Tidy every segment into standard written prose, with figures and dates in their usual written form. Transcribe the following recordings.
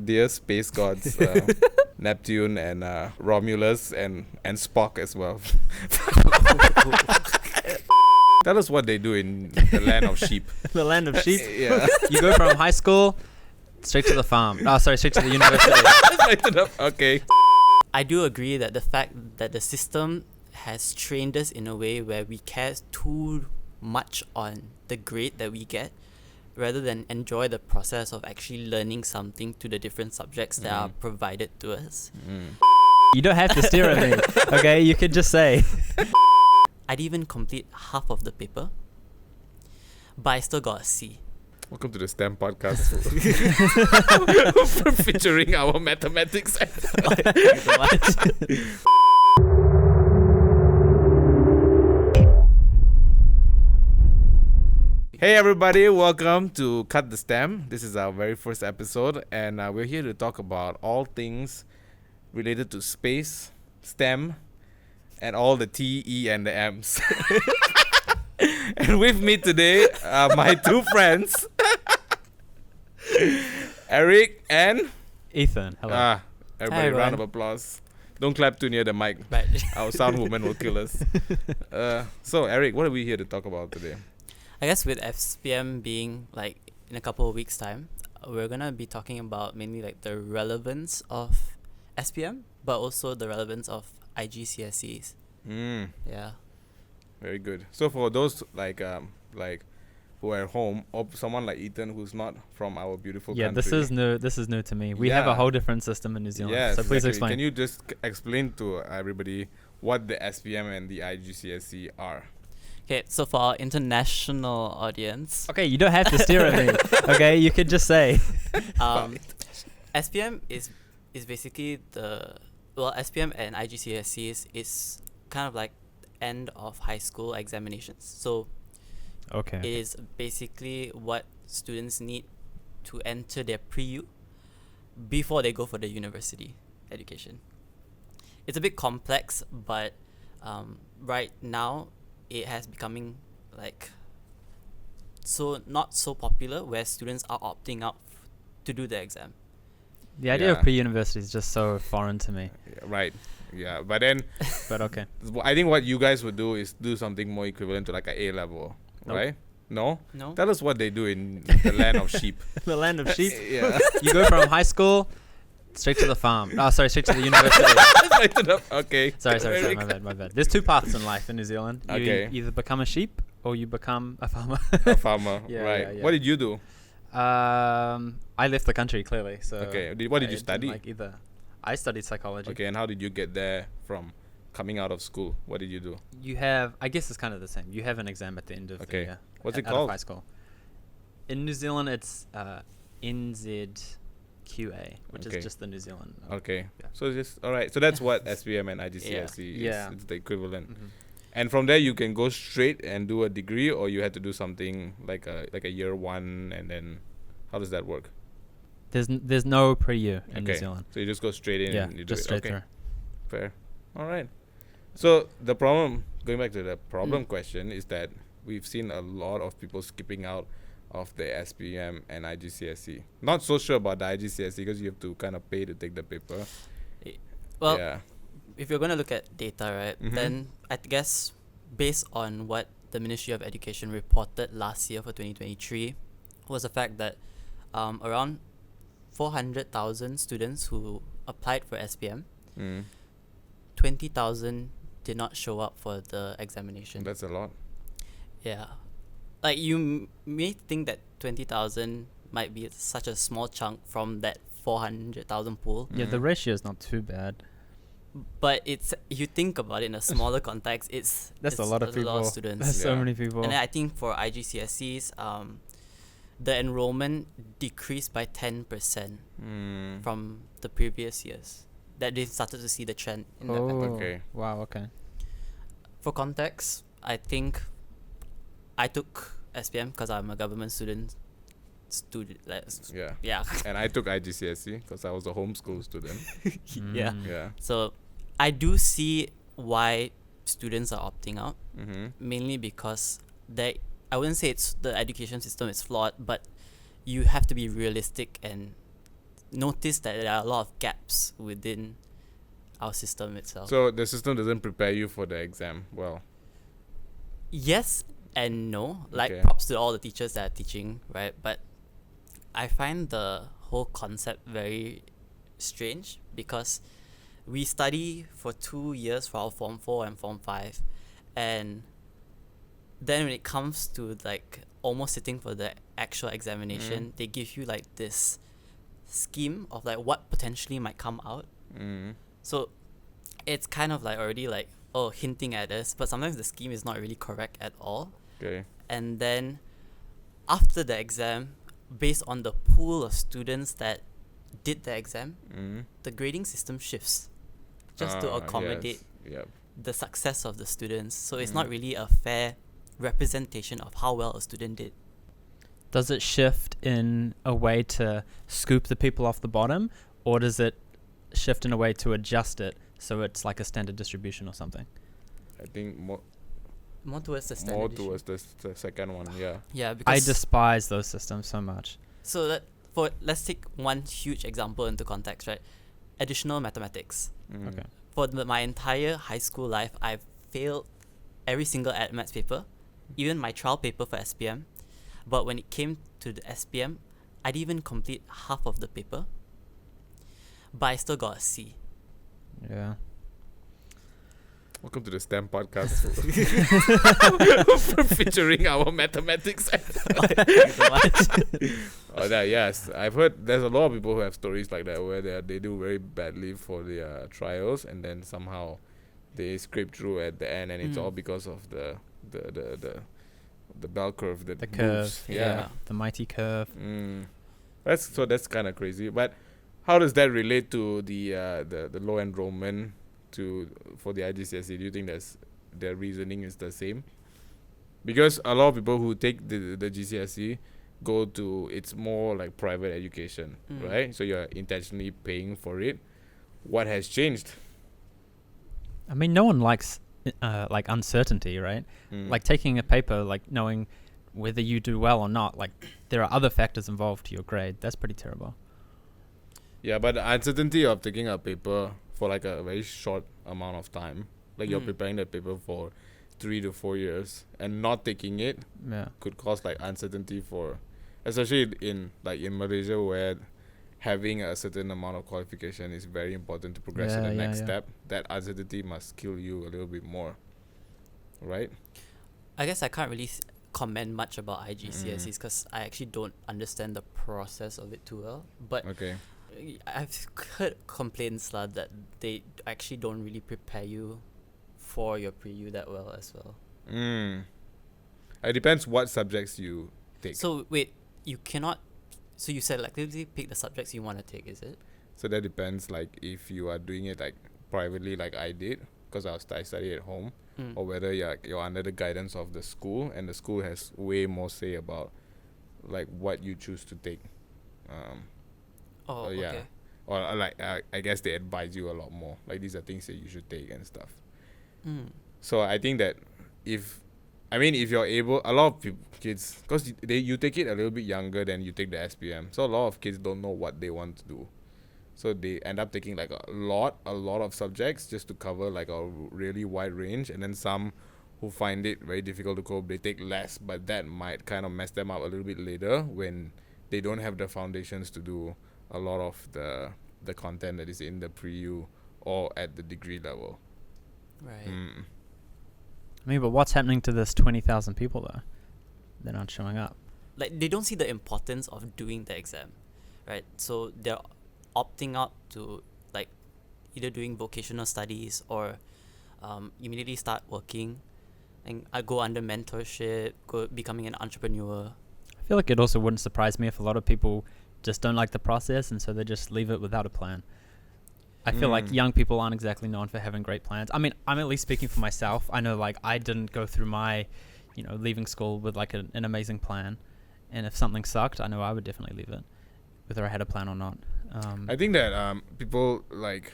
dear space gods, Neptune and Romulus and Spock as well. Tell us what they do in the land of sheep. The land of sheep. Yeah. You go from high school straight to the farm. Oh, sorry, straight to the university. Okay. I do agree that the fact that the system has trained us in a way where we care too much on the grade that we get rather than enjoy the process of actually learning something to the different subjects that are provided to us. You don't have to steer at me. Okay, you could just say. I'd even complete half of the paper, but I still got a C. Welcome to the STEM podcast featuring our mathematics. Hey everybody, welcome to Cut the STEM. This is our very first episode, and we're here to talk about all things related to space, STEM, and all the T, E, and the M's. And with me today are my two friends, Eric and Ethan, hello. Everybody, Hi, round of everyone. applause. Don't clap too near the mic. Right. Our sound woman will kill us. So Eric, what are we here to talk about today? I guess with SPM being like in a couple of weeks' time, we're gonna be talking about mainly like the relevance of SPM, but also the relevance of IGCSEs. Yeah. Very good. So for those like who are at home, or someone like Ethan who's not from our beautiful Yeah, country. this is new to me. We have a Yeah. whole different system in New Zealand. Yes, So please exactly. explain. Can you just explain to everybody what the SPM and the IGCSE are? Okay, so for our international audience, Okay, you don't have to steer at me. Okay, you could just say. SPM is basically SPM and IGCSEs is kind of like end of high school examinations. So Okay. it is basically what students need to enter their pre-U before they go for the university education. It's a bit complex, but right now it has becoming like not so popular where students are opting out to do the exam. The idea Yeah. of pre-university is just so foreign to me. Yeah, right. Yeah, but then But okay. I think what you guys would do is do something more equivalent to like a A-level, Nope. right? No? No? Tell us what they do in the land of sheep. The land of sheep. Yeah. You go from high school straight to the farm. Oh, sorry, straight to the university. Okay. Sorry, my bad. There's two paths in life in New Zealand. You Okay. either become a sheep or you become a farmer. A farmer, Yeah, right. yeah, yeah. What did you do? I left the country clearly. So Okay, what did you I didn't study? Like either. I studied psychology. Okay, and how did you get there from coming out of school? What did you do? You have, I guess it's kind of the same. You have an exam at the end of the Okay. year. What's it out called? Of high school. In New Zealand, it's NZQA, which Okay. is just the New Zealand. Okay. Yeah. So just all right. So that's what SPM and IGCSE is. Yeah. It's the equivalent. Mhm. And from there you can go straight and do a degree, or you had to do something like a year one, and then how does that work? There's no pre-U in New Okay. Zealand. So you just go straight in Yeah, and you do just it. straight Okay. through. Fair. All right. So the problem, going back to the problem question, is that we've seen a lot of people skipping out of the SPM and IGCSE. Not so sure about the IGCSE because you have to kind of pay to take the paper. Well, yeah. if you're going to look at data, right, Mhm. then I guess based on what the Ministry of Education reported last year for 2023 was the fact that around 400,000 students who applied for SPM, Mm. 20,000 did not show up for the examination. That's a lot. Yeah. Like you may think that 20,000 might be such a small chunk from that 400,000 pool, Yeah, the Mhm. ratio is not too bad. but it's if you think about it in a smaller context, it's That's a lot of people. students. That's so Yeah. many people. And then I think for IGCSEs, the enrollment decreased by 10% Mm. from the previous years. That they started to see the trend in that pattern. Okay. Wow. Okay. For context, I think I took SPM because I'm a government student. Yeah. Yeah. And I took IGCSE because I was a homeschool student. Yeah. Mm. Yeah. So I do see why students are opting out, Mm-hmm. mainly because I wouldn't say it's the education system is flawed, but you have to be realistic and noticed that there are a lot of gaps within our system itself. So the system doesn't prepare you for the exam. Well, Yes and no. Like, Okay. props to all the teachers that are teaching, right? But I find the whole concept very strange because we study for 2 years for our Form 4 and Form 5, and then when it comes to like almost sitting for the actual examination, they give you like this scheme of like what potentially might come out. So it's kind of like already like, oh, hinting at this, but sometimes the scheme is not really correct at all. okay. And then after the exam, based on the pool of students that did the exam, the grading system shifts just to accommodate Yep. the success of the students. So it's not really a fair representation of how well a student did. Does it shift in a way to scoop the people off the bottom, or does it shift in a way to adjust it so it's like a standard distribution or something? I think more More towards the standard. more issue. towards the second one. Yeah. Yeah, I because despise those systems so much. so let's take one huge example into context, right? Additional mathematics. Okay. For my entire high school life, I've failed every single maths paper, even my trial paper for SPM. But when it came to the SPM, I didn't even complete half of the paper, but I still got a C. Yeah. Welcome to the STEM podcast featuring our mathematics. Oh, that, yes, I've heard there's a lot of people who have stories like that where they do very badly for their trials and then somehow they scrape through at the end, and it's all because of the bell curve that The moves. curve. Yeah. The mighty curve. That's kind of crazy. But how does that relate to the low enrollment for the IGCSE? Do you think their reasoning is the same? Because a lot of people who take the GCSE go to, it's more like private education, right? So you're intentionally paying for it. What has changed? I mean, no one likes like uncertainty, right? Like taking a paper, like knowing whether you do well or not. Like there are other factors involved to your grade. That's pretty terrible. Yeah, but the uncertainty of taking a paper for like a very short amount of time, like you're preparing that paper for 3 to 4 years, and not taking it Yeah. could cause like uncertainty for, especially in Malaysia, where having a certain amount of qualification is very important to progress to the next step. That uncertainty must kill you a little bit more, right? I guess I can't really comment much about IGCSEs because I actually don't understand the process of it too well. But Okay. I've heard complaints that they actually don't really prepare you for your pre-U that well as well. It depends what subjects you take. So wait, you cannot. So you selectively pick the subjects you want to take, is it? So that depends, like if you are doing it like privately, like I did, because I study at home, or whether you're under the guidance of the school, and the school has way more say about like what you choose to take. Oh, Yeah. okay. Or like I guess they advise you a lot more. Like these are things that you should take and stuff. So I think that if you're able, a lot of kids, because you take it a little bit younger than you take the SPM, so a lot of kids don't know what they want to do. So they end up taking like a lot of subjects just to cover like a really wide range, and then some who find it very difficult to cope, they take less, but that might kind of mess them up a little bit later when they don't have the foundations to do a lot of the content that is in the pre-U or at the degree level. Right. I mean, but what's happening to this 20,000 people though? They're not showing up. Like they don't see the importance of doing the exam, right? So they're opting out to like either doing vocational studies or immediately start working and I go under mentorship, go becoming an entrepreneur. I feel like it also wouldn't surprise me if a lot of people just don't like the process and so they just leave it without a plan. I feel like young people aren't exactly known for having great plans. I mean, I'm at least speaking for myself. I know like I didn't go through my, leaving school with like an amazing plan. And if something sucked, I know I would definitely leave it, whether I had a plan or not. I think that people like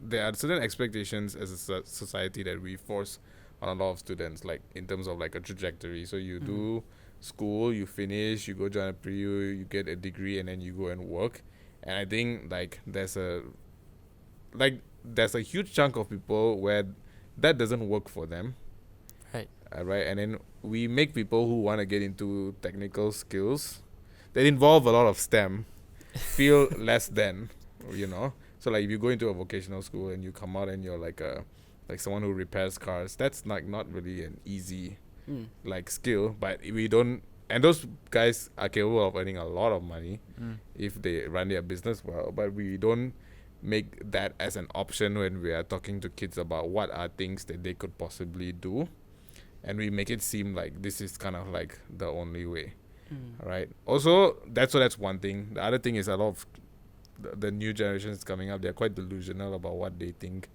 there are certain expectations as a society that we force on a lot of students, like in terms of like a trajectory. So you do school, you finish, you go join a pre-U, you get a degree, and then you go and work. And I think there's a huge chunk of people where that doesn't work for them. Right. Right, and then we make people who want to get into technical skills that involve a lot of STEM feel less than, you know. So like if you go into a vocational school and you come out and you're like someone who repairs cars, that's like not really an easy like skill, but we don't. And those guys are capable of earning a lot of money if they run their business well, but we don't make that as an option when we are talking to kids about what are things that they could possibly do, and we make it seem like this is kind of like the only way. Right. Also, that's one thing. The other thing is a lot of the new generations coming up. They're quite delusional about what they think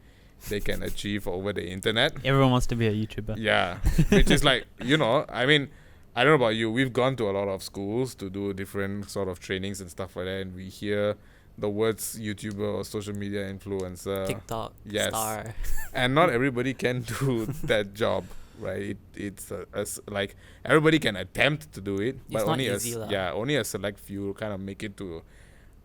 they can achieve over the internet. Everyone wants to be a YouTuber. Yeah, which is like, you know, I mean, I don't know about you. We've gone to a lot of schools to do different sort of trainings and stuff like that, and we hear the words YouTuber or social media influencer, TikTok, yes, star. and not everybody can do that job. Right, it's like everybody can attempt to do it, but It's not only easy lah. only a select few kind of make it to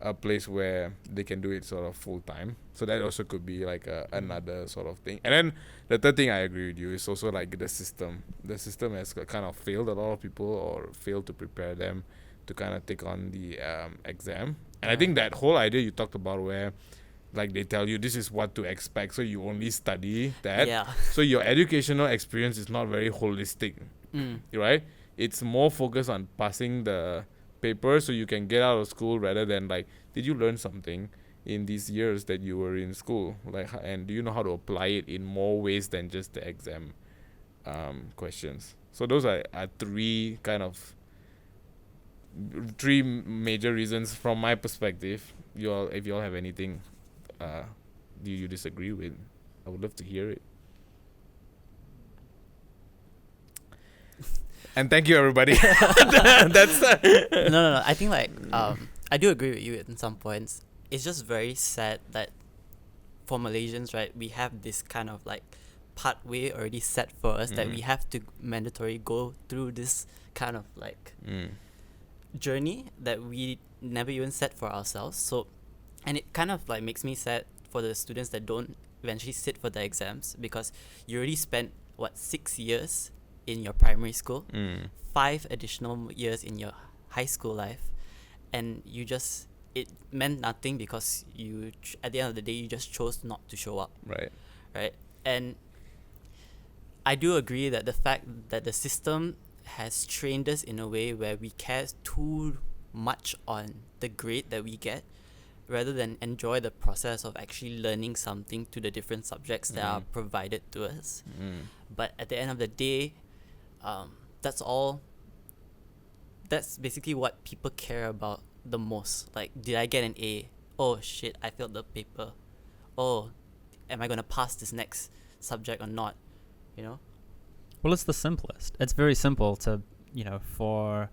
a place where they can do it sort of full time. So that also could be like another sort of thing. And then the third thing I agree with you is also like the system. The system has kind of failed a lot of people or failed to prepare them to kind of take on the exam. And I think that whole idea you talked about where like they tell you this is what to expect, so you only study that. Yeah. So your educational experience is not very holistic, right? It's more focused on passing the paper so you can get out of school rather than like, did you learn something in these years that you were in school? Like, and do you know how to apply it in more ways than just the exam questions? So those are three major reasons from my perspective. If you all have anything do you disagree with, I would love to hear it. And thank you, everybody. That's No. I think like I do agree with you in some points. It's just very sad that for Malaysians, right, we have this kind of like pathway already set for us that we have to mandatory go through this kind of like journey that we never even set for ourselves. So, and it kind of like makes me sad for the students that don't eventually sit for the exams, because you already spent 6 years in your primary school, 5 additional years in your high school life, and it meant nothing because at the end of the day you just chose not to show up. Right. And I do agree that the fact that the system has trained us in a way where we care too much on the grade that we get rather than enjoy the process of actually learning something to the different subjects that are provided to us. But at the end of the day, that's basically what people care about the most. Like, did I get an A? Oh shit, I failed the paper. Oh, am I gonna pass this next subject or not? You know? Well, it's the simplest. It's very simple to, for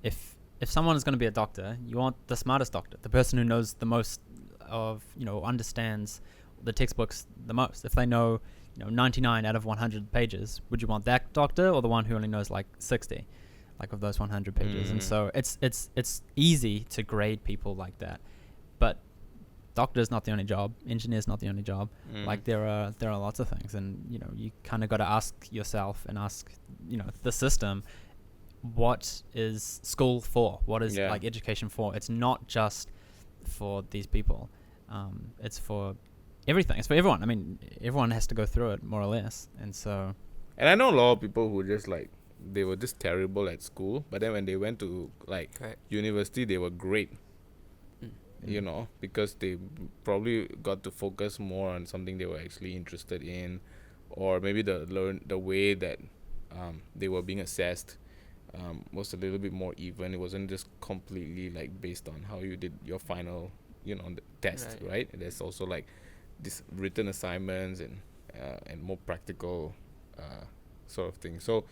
if someone is going to be a doctor, you want the smartest doctor, the person who knows the most of, understands the textbooks the most. If they know, 99 out of 100 pages, would you want that doctor or the one who only knows like 60, like of those 100 pages? And so it's easy to grade people like that. But doctor is not the only job. Engineer is not the only job. Like there are lots of things, and you kind of got to ask yourself and ask the system, what is school for? What is like education for? It's not just for these people. It's for everything. It's for everyone. I mean, everyone has to go through it more or less. And so, and I know a lot of people who just like they were just terrible at school, but then when they went to like university, they were great. Because they probably got to focus more on something they were actually interested in, or maybe the way that they were being assessed was a little bit more even. It wasn't just completely like based on how you did your final, the test, right? There's also like this written assignments and more practical sort of thing. So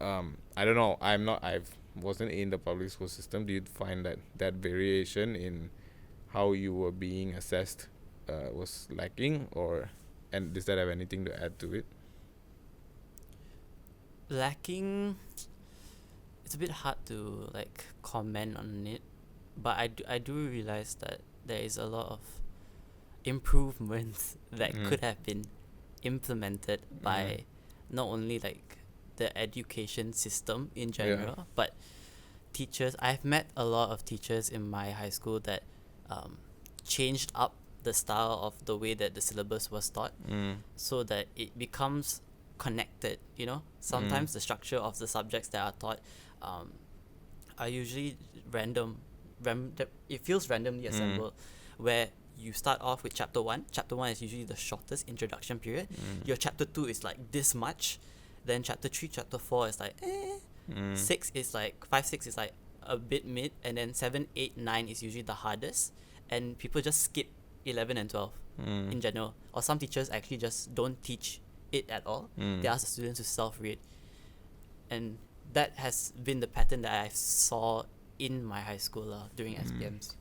I don't know. I wasn't in the public school system. Do you find that variation in how you were being assessed was lacking, and does that have anything to add to it? Lacking, it's a bit hard to like comment on it, but I do realize that there is a lot of improvements that Mm. could have been implemented by Mm. not only like the education system in Yeah. general, but teachers. I've met a lot of teachers in my high school that changed up the style of the way that the syllabus was taught Mm. so that it becomes connected. Sometimes the structure of the subjects that are taught are usually random. It feels randomly assembled, where you start off with chapter 1. Chapter 1 is usually the shortest introduction period. Your chapter 2 is like this much, then chapter 3, chapter 4 is like 6 is like 5, 6 is like a bit mid, and then 7, 8, 9 is usually the hardest, and people just skip 11 and 12 in general. Or some teachers actually just don't teach it at all. They ask the students to self-read, and that has been the pattern that I saw in my high school during SPMs.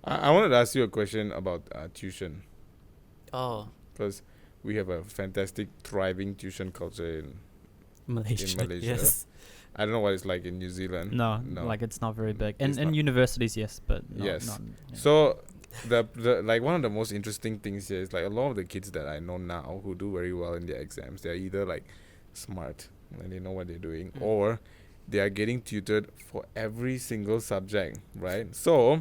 I wanted to ask you a question about tuition, Oh, because we have a fantastic, thriving tuition culture in Malaysia. Malaysia. Yes. I don't know what it's like in New Zealand. No, like it's not very big. It's In not. universities, yes, but Yes. not So the like one of the most interesting things here is like a lot of the kids that I know now who do very well in their exams, they're either like smart and they know what they're doing, or they are getting tutored for every single subject, right? So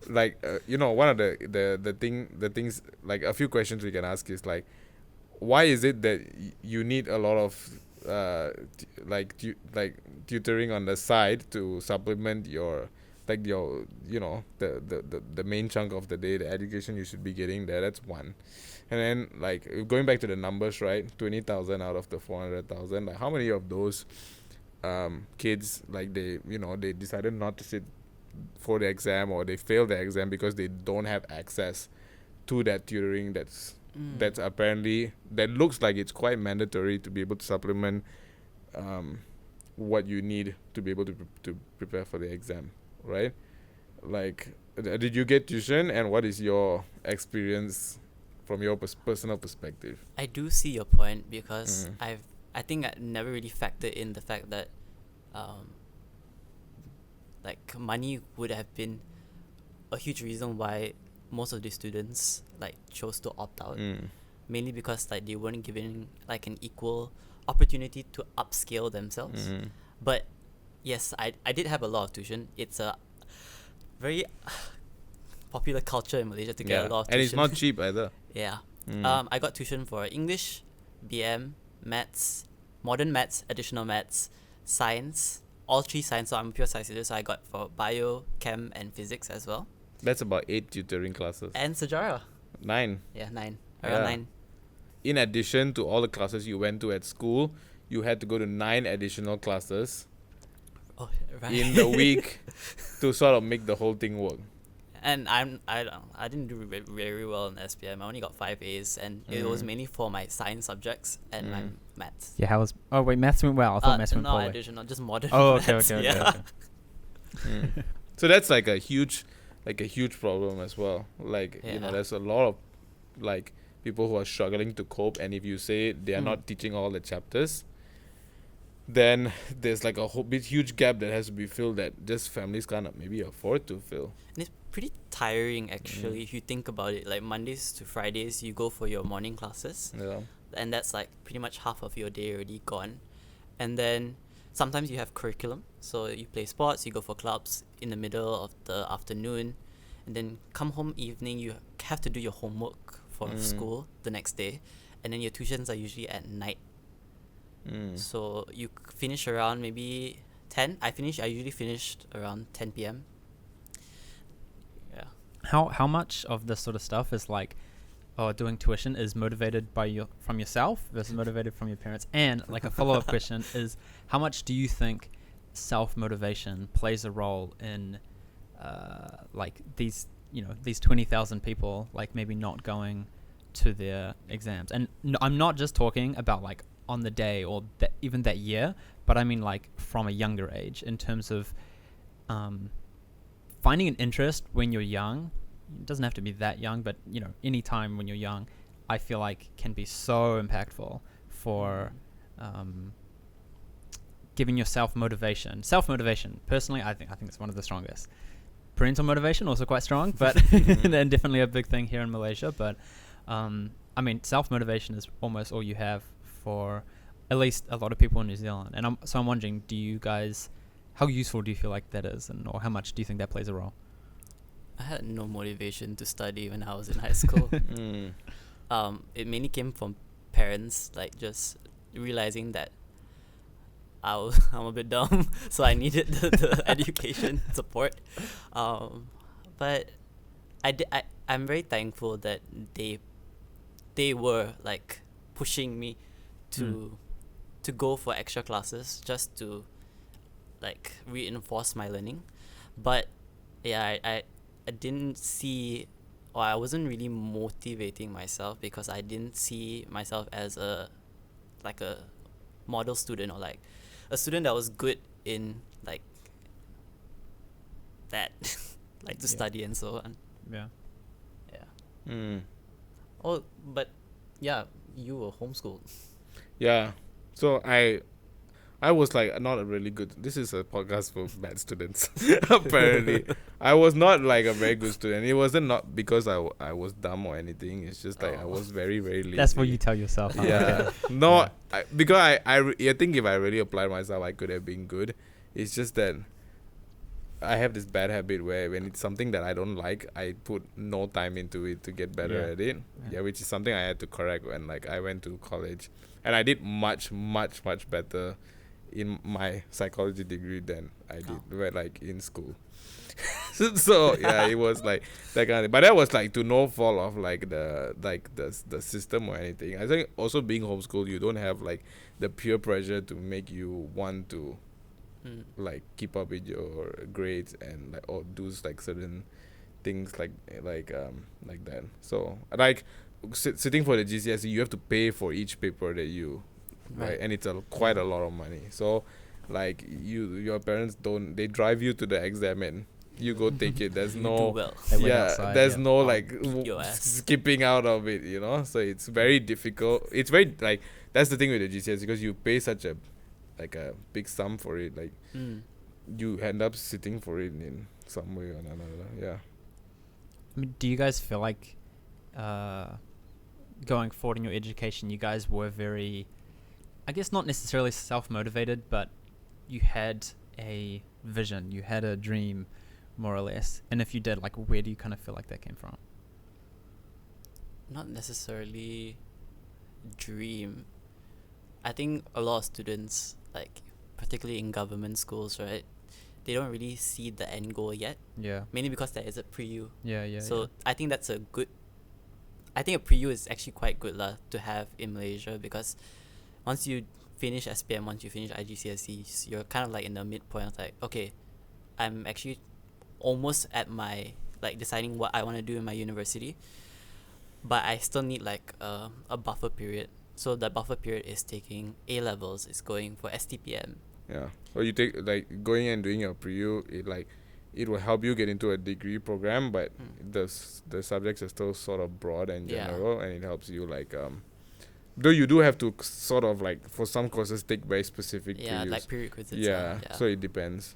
like one of the things, like a few questions we can ask is like, why is it that you need a lot of tutoring on the side to supplement your the main chunk of the day, the education you should be getting there? That's one. And then like going back to the numbers, right? 20,000 out of the 400,000, like how many of those kids, like they decided not to sit for the exam, or they failed the exam because they don't have access to that tutoring that's apparently, that looks like it's quite mandatory to be able to supplement what you need to be able to prepare for the exam, right? Like, did you get tuition, and what is your experience from your personal perspective? I do see your point, because I think I never really factored in the fact that like money would have been a huge reason why most of the students like chose to opt out, mainly because like they weren't given like an equal opportunity to upscale themselves. But yes, I did have a lot of tuition. It's a very popular culture in Malaysia to get a lot of tuition. And it's not cheap either. Yeah. I got tuition for English, BM, maths, modern maths, additional maths, science, all 3 science. So I'm a pure science student, so I got for bio, chem, and physics as well. That's about 8 tutoring classes. And sejarah. 9. Yeah, 9. Around 9. In addition to all the classes you went to at school, you had to go to 9 additional classes Oh, right. in the week to sort of make the whole thing work. And I didn't do very well in SPM. I only got 5 A's, and it was mainly for my science subjects and my maths. Yeah, how was? Oh wait, maths went well. I thought maths went no, poorly. additional, just modern. Oh, okay, maths, okay, yeah. okay. So that's like a huge problem as well. Like, Yeah. there's a lot of like people who are struggling to cope, and if you say they are not teaching all the chapters, then there's like a whole big huge gap that has to be filled that just families can't maybe afford to fill. And it's pretty tiring actually if you think about it. Like Mondays to Fridays, you go for your morning classes, Yeah. and that's like pretty much half of your day already gone. And then sometimes you have curriculum, so you play sports, you go for clubs in the middle of the afternoon, and then come home evening, you have to do your homework for school the next day, and then your tuitions are usually at night. So you finish around maybe 10. I usually finished around 10 p.m. Yeah. How much of this sort of stuff is like, doing tuition is motivated from yourself versus motivated from your parents? And like a follow-up question is, how much do you think self-motivation plays a role in like these 20,000 people like maybe not going to their exams? And I'm not just talking about like on the day or even that year, but I mean like from a younger age, in terms of finding an interest when you're young. It doesn't have to be that young, but any time when you're young, I feel like can be so impactful for giving yourself motivation. Self-motivation, personally, I think it's one of the strongest. Parental motivation, also quite strong, but then definitely a big thing here in Malaysia. But I mean, self-motivation is almost all you have for at least a lot of people in New Zealand. And I'm wondering, how useful do you feel like that is, or how much do you think that plays a role? I had no motivation to study when I was in high school. Mm. It mainly came from parents, like just realizing that I'm a bit dumb, so I needed the education support. But I'm very thankful that they were like pushing me to go for extra classes just to like reinforce my learning. But yeah, I didn't see, or I wasn't really motivating myself because I didn't see myself as a model student, or like a student that was good in like that like to study and so on. Yeah. Mm. Oh, but yeah, you were homeschooled. Yeah. So I was like not a really good. This is a podcast for bad students. Apparently, I was not like a very good student. It wasn't not because I was dumb or anything. It's just like I was very very lazy. That's what you tell yourself. Huh? Yeah. No, because I think if I really applied myself, I could have been good. It's just that I have this bad habit where when it's something that I don't like, I put no time into it to get better at it. Yeah, which is something I had to correct when like I went to college, and I did much better in my psychology degree than I did like in school. So yeah, it was like that kind of thing. But that was like to no fault of like the system or anything. I think also being homeschooled, you don't have like the peer pressure to make you want to like keep up with your grades and like or do like certain things like that. So like sitting for the GCSE, you have to pay for each paper that you right, and it's quite a lot of money. So like your parents they drive you to the exam and you go take it. There's You no do well. there's no like your ass. skipping out of it, so it's very difficult. It's very like that's the thing with the GCSE, because you pay such a big sum for it, like you end up sitting for it in some way or another. Yeah. I mean, do you guys feel like going forward in your education, you guys were very, I guess not necessarily self-motivated, but you had a vision, you had a dream, more or less? And if you did, like, where do you kind of feel like that came from? Not necessarily dream. I think a lot of students, like particularly in government schools, right, they don't really see the end goal yet. Yeah. Mainly because there is a pre-U. Yeah. So I think that's a pre-U is actually quite good to have in Malaysia, because once you finish SPM, once you finish IGCSEs, you're kind of like in the midpoint of like, okay, I'm actually almost at my like deciding what I want to do in my university, but I still need like a buffer period. So the buffer period is taking A levels, is going for STPM. Yeah. Or you take like going and doing your pre-U, it will help you get into a degree program, but the subjects are still sort of broad and general, and it helps you like though you do have to sort of like for some courses take very specific pre-Us. Like prerequisites. Yeah. So it depends.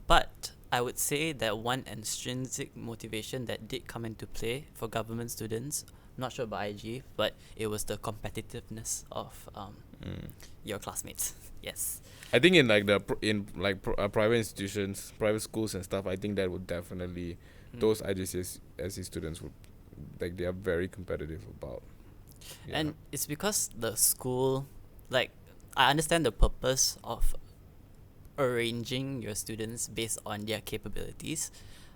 But I would say that one intrinsic motivation that did come into play for government students, not sure about IG, but it was the competitiveness of your classmates. Yes. I think in like private institutions, private schools and stuff, I think that would definitely those IGCSE students would like they are very competitive about. Yeah. And it's because the school, like, I understand the purpose of arranging your students based on their capabilities,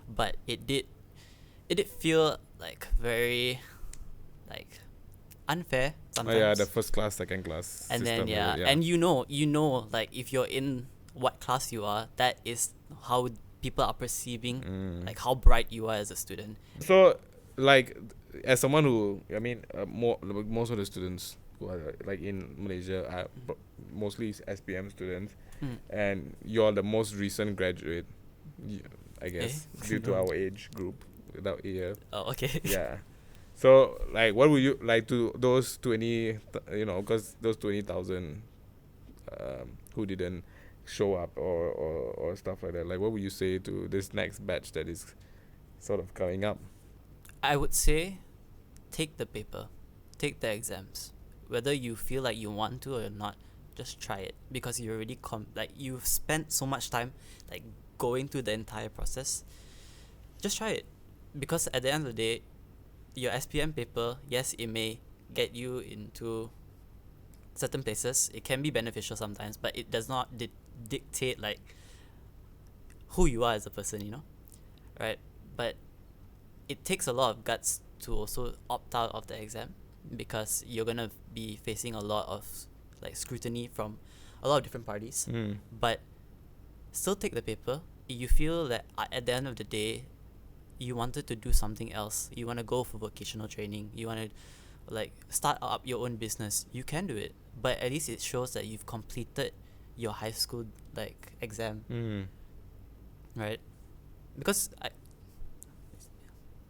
but it did feel like very like unfair sometimes. Oh yeah, the first class, second class. And system, then and you know like if you're in what class you are, that is how people are perceiving like how bright you are as a student. So like as someone who most of the students who are like in Malaysia are mostly SPM students, and you're the most recent graduate, I guess, due to our age group without year. Oh, okay. Yeah. So like what would you like to those 20 because those 20,000 who didn't show up or stuff like that? Like, what would you say to this next batch that is sort of coming up? I would say take the paper, take the exams. Whether you feel like you want to or not, just try it, because you already like you've spent so much time like going through the entire process. Just try it, because at the end of the day, your SPM paper, yes, it may get you into certain places. It can be beneficial sometimes, but it does not dictate like who you are as a person, you know, right? But it takes a lot of guts to also opt out of the exam, because you're gonna be facing a lot of like scrutiny from a lot of different parties. But still take the paper. You feel that at the end of the day, you wanted to do something else. You want to go for vocational training. You want to like start up your own business. You can do it, but at least it shows that you've completed your high school like exam, right? Because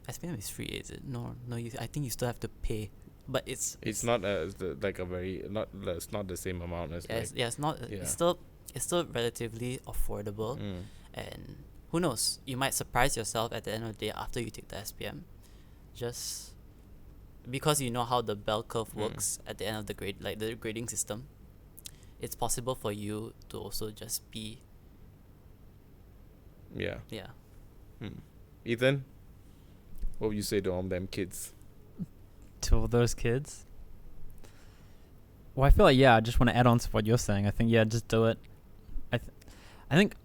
SPM is free, is it? No, I think you still have to pay, but it's not like a very not it's not the same amount as it's not. Yeah. It's still relatively affordable, and who knows, you might surprise yourself at the end of the day after you take the SPM, just because you know how the bell curve works at the end of the grade, like the grading system. It's possible for you to also just be yeah. Ethan, what would you say to all them kids? To all those kids? Well, I feel like, I just want to add on to what you're saying. I think, just do it. I think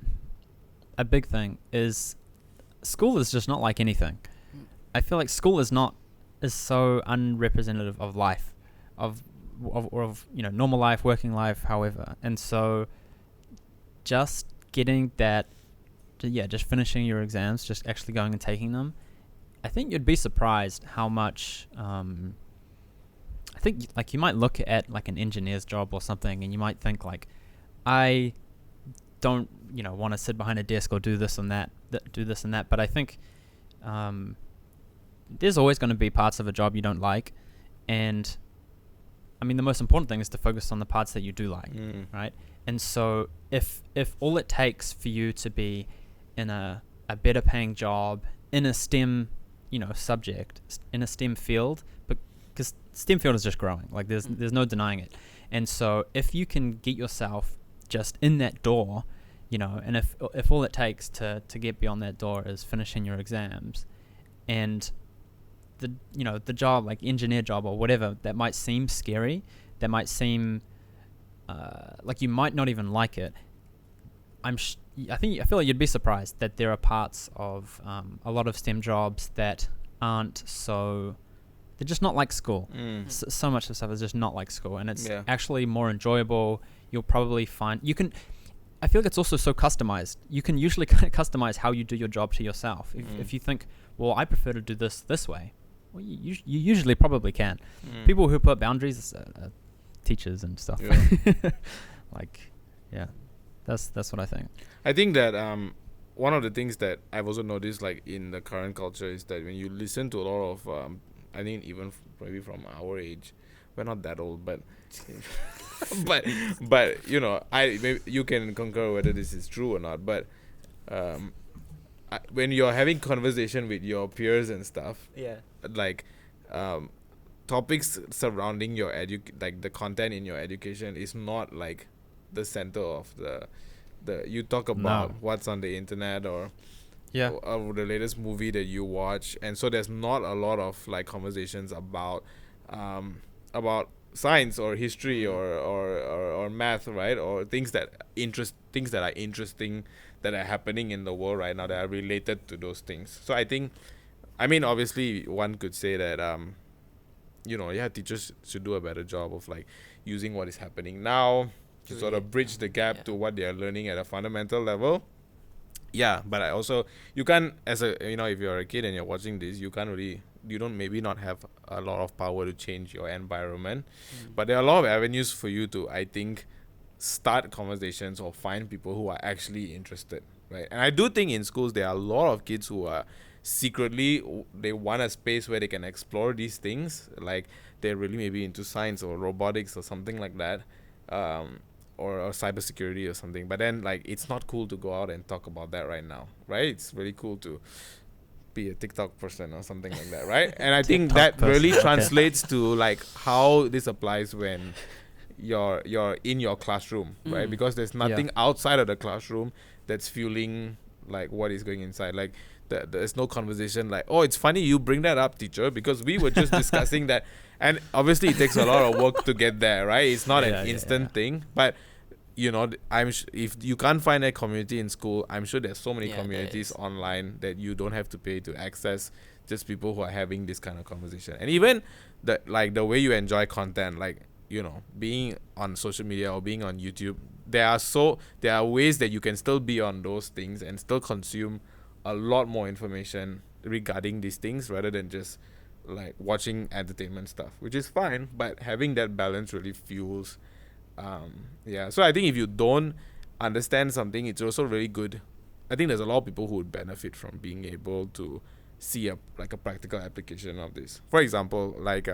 a big thing is school is just not like anything. I feel like school is so unrepresentative of life, of normal life, working life, however. And so just getting that, just finishing your exams, just actually going and taking them, I think you'd be surprised how much, I think like you might look at like an engineer's job or something and you might think like, I don't, want to sit behind a desk or do this and that. But I think there's always going to be parts of a job you don't like. And I mean, the most important thing is to focus on the parts that you do like, right? And so if all it takes for you to be in a better paying job in a STEM, subject, in a STEM field, because STEM field is just growing, like there's no denying it. And so if you can get yourself just in that door, and if all it takes to get beyond that door is finishing your exams, and the job, like engineer job or whatever, that might seem scary, that might seem like you might not even like it. I feel like you'd be surprised that there are parts of a lot of STEM jobs that aren't so, they're just not like school. So much of stuff is just not like school, and it's actually more enjoyable. You'll probably find I feel like it's also so customized. You can usually customize how you do your job to yourself. If you think, well, I prefer to do this way, well, you usually probably can. People who put boundaries are teachers and stuff. That's what I think. I think that one of the things that I've also noticed, like in the current culture, is that when you listen to a lot of I think even maybe from our age, we're not that old, but but maybe you can concur whether this is true or not, but when you're having conversation with your peers and stuff, like topics surrounding your like the content in your education is not like the center of the you talk about what's on the internet or the latest movie that you watch, and so there's not a lot of like conversations about science or history or math, right, or things that are interesting that are happening in the world right now that are related to those things. So I think, I mean, obviously one could say that teachers should do a better job of like using what is happening now to sort of bridge the gap to what they are learning at a fundamental level. But I also, you can't, as a, if you're a kid and you're watching this, you don't maybe not have a lot of power to change your environment, but there are a lot of avenues for you to, I think, start conversations or find people who are actually interested, right? And I do think in schools there are a lot of kids who are secretly, they want a space where they can explore these things, like they're really maybe into science or robotics or something like that, or cybersecurity or something. But then like it's not cool to go out and talk about that right now, right? It's really cool to be a TikTok person or something like that, right? And I think TikTok that really person, okay. translates to like how this applies when you're in your classroom, right? Mm. Because there's nothing outside of the classroom that's fueling like what is going inside. Like there's no conversation like, oh, it's funny you bring that up, teacher, because we were just discussing that. And obviously it takes a lot of work to get there, right? It's not an instant thing, but you know, if you can't find a community in school, I'm sure there's so many Yeah, there communities is. online that you don't have to pay to access, just people who are having this kind of conversation. And even the way you enjoy content, like, you know, being on social media or being on YouTube, there are ways that you can still be on those things and still consume a lot more information regarding these things rather than just like watching entertainment stuff, which is fine, but having that balance really fuels. So I think if you don't understand something, it's also really good. I think there's a lot of people who would benefit from being able to see a practical application of this. For example, like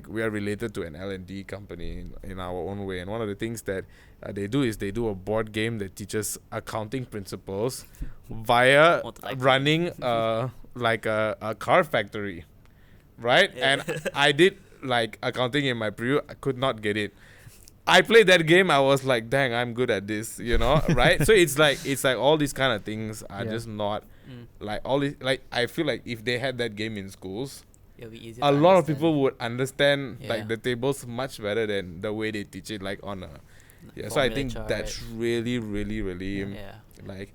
we are related to an L&D company in our own way, and one of the things that they do is they do a board game that teaches accounting principles via running like a car factory, right? Yeah. And I did like accounting in my preview. I could not get it. I played that game. I was like, dang, I'm good at this, you know, right? So it's like all these kind of things are just not like all these. Like I feel like if they had that game in schools, It'll be easy a to lot of understand. people would understand Yeah. like the tables much better than the way they teach it, like on a so I Formula think chart. that's really Yeah. like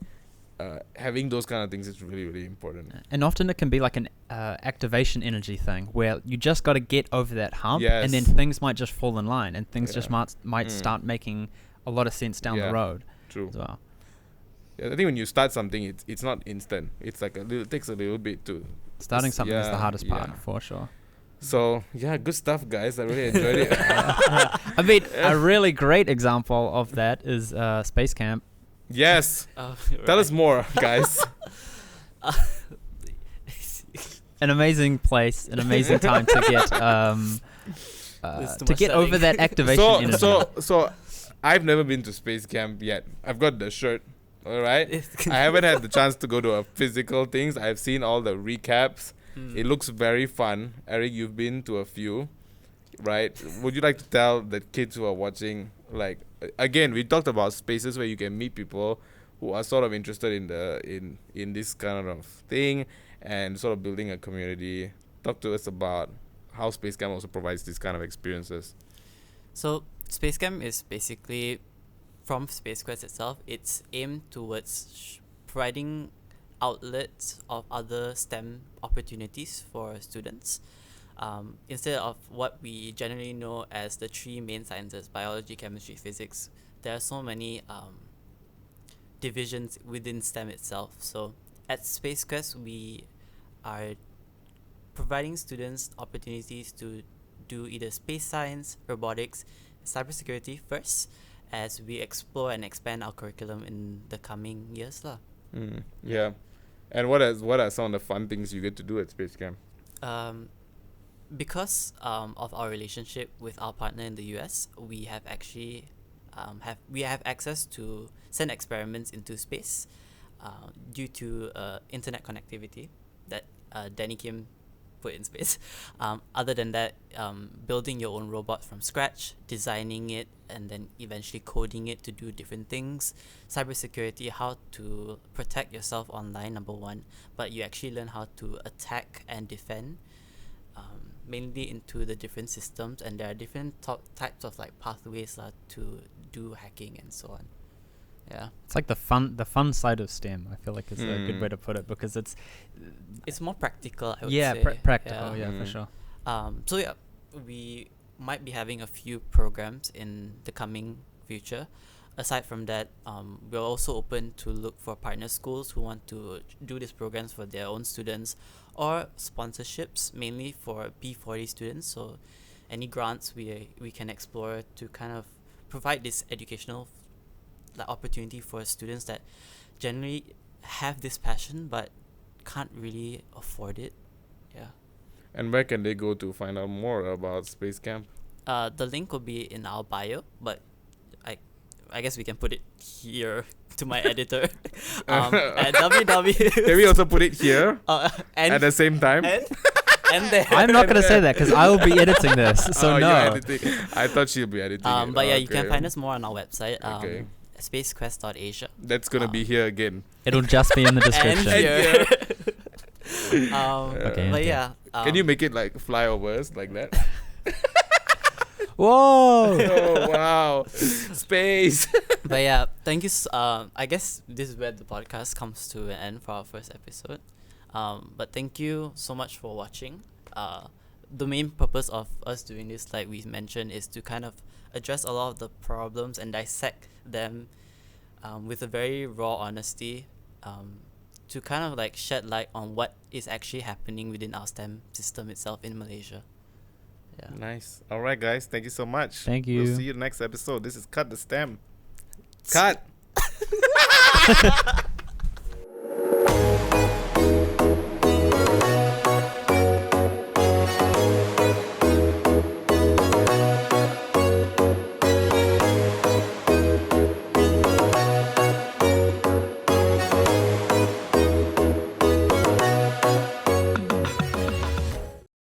having those kind of things is really, really important. And often it can be like an activation energy thing where you just got to get over that hump, and then Yes. things might just fall in line, and things just Yeah. might start making a lot of sense down Yeah. the road True. as well. Yeah, I think when you start something, it's not instant. It's like it takes a little bit to. Starting something is the Yeah, hardest part, yeah. for sure. So yeah, good stuff, guys. I really enjoyed it. I mean, a really great example of that is Space Camp. Yes, Oh, tell us right. more, guys. An amazing place, an amazing time to get There's too to much get over selling. that activation energy. So I've never been to Space Camp yet. I've got the shirt. All right. I haven't had the chance to go to a physical things. I've seen all the recaps. Mm. It looks very fun. Eric, you've been to a few, right? Would you like to tell the kids who are watching, like, again, we talked about spaces where you can meet people who are sort of interested in this kind of thing and sort of building a community. Talk to us about how Space Camp also provides these kind of experiences. So Space Camp is basically, from Space Quest itself, it's aimed towards providing outlets of other STEM opportunities for students. Instead of what we generally know as the three main sciences, biology, chemistry, physics, there are so many divisions within STEM itself. So at Space Quest, we are providing students opportunities to do either space science, robotics, cybersecurity first, as we explore and expand our curriculum in the coming years lah. Yeah. And what are some of the fun things you get to do at Space Camp? Because of our relationship with our partner in the US, we have actually have access to send experiments into space due to internet connectivity that Danny Kim put in space. Other than that, building your own robot from scratch, designing it, and then eventually coding it to do different things. Cybersecurity, how to protect yourself online, number one, but you actually learn how to attack and defend, mainly into the different systems, and there are different types of like pathways to do hacking and so on. Yeah, It's like the fun side of STEM. I feel like is a good way to put it, because it's it's more practical, I would yeah say. practical. Yeah, for Mm. sure. So yeah, we might be having a few programs in the coming future. Aside from that, we're also open to look for partner schools who want to do these programs for their own students, or sponsorships mainly for P40 students. So any grants we can explore to kind of provide this educational opportunity for students that generally have this passion but can't really afford it. Yeah. And where can they go to find out more about Space Camp? The link will be in our bio, but I guess we can put it here to my editor. At www. Can we also put it here And at the same time? and there. I'm not gonna say that because I will be editing this. So Oh, no. you're editing. I thought she'll be editing. it. But yeah, you can Okay. find us more on our website. Okay. Spacequest.asia. That's gonna be here again. It'll just be in the And description. here. Okay, But okay. yeah. Can you make it like flyovers like that? Whoa! Oh wow, space. But yeah, thank you. I guess this is where the podcast comes to an end for our first episode. But thank you so much for watching. The main purpose of us doing this, like we mentioned, is to kind of address a lot of the problems and dissect them with a very raw honesty, to kind of like shed light on what is actually happening within our STEM system itself in Malaysia. Yeah. Nice. All right, guys. Thank you so much. Thank We'll you. see you next episode. This is Cut the Stem. Cut.